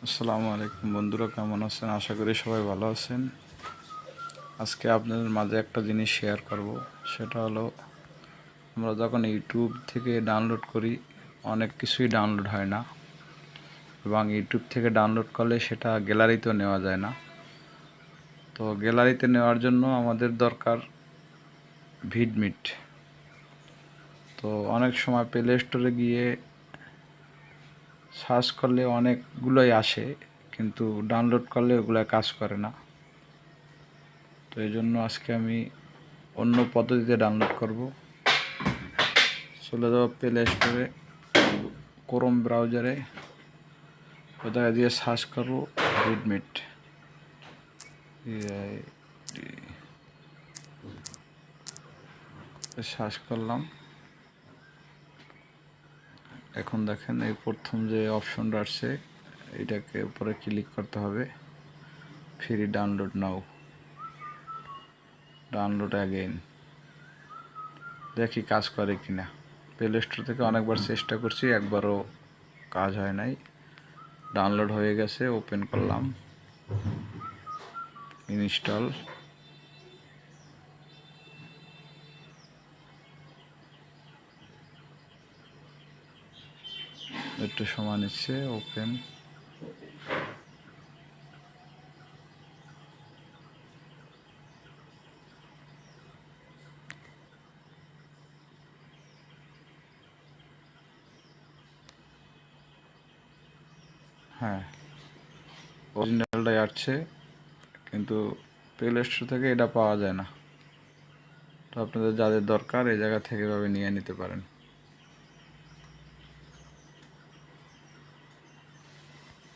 আসসালামু আলাইকুম বন্ধুরা, কেমন আছেন? আশা করি সবাই ভালো আছেন। আজকে আপনাদের মাঝে একটা জিনিস শেয়ার করব। সেটা হলো, আমরা যখন ইউটিউব থেকে ডাউনলোড করি অনেক কিছুই ডাউনলোড হয় না, এবং ইউটিউব থেকে ডাউনলোড করলে সেটা গ্যালারিতেও নেওয়া যায় না। তো গ্যালারিতে নেওয়ার জন্য আমাদের দরকার ভিডমিট। তো অনেক সময় প্লে স্টোরে গিয়ে সার্চ করলে অনেকগুলোই আসে, কিন্তু ডাউনলোড করলে ওগুলো কাজ করে না। তো এই জন্য আজকে আমি অন্য পদ্ধতিতে ডাউনলোড করব। চলে যাবো প্লে স্টোরে, ক্রোম ব্রাউজারে, ওটা দিয়ে সার্চ করবো ভিডমিট। সার্চ করলাম। এখন দেখেন এই প্রথম যে অপশনটা আসছে, এটাকে উপরে ক্লিক করতে হবে। ফ্রি ডাউনলোড নাও, ডাউনলোড অ্যাগেইন। দেখি কাজ করে কিনা। প্লে স্টোর থেকে অনেকবার চেষ্টা করছি, একবারও কাজ হয় নাই। ডাউনলোড হয়ে গেছে, ওপেন করলাম, ইনস্টল। একটু সময় নিচ্ছে, ওপেন। হ্যাঁ, অরিজিনালটাই আসছে, কিন্তু প্লে স্টোর থেকে এটা পাওয়া যায় না। তো আপনাদের যাদের দরকার এই জায়গা থেকে এভাবে নিয়ে নিতে পারেন।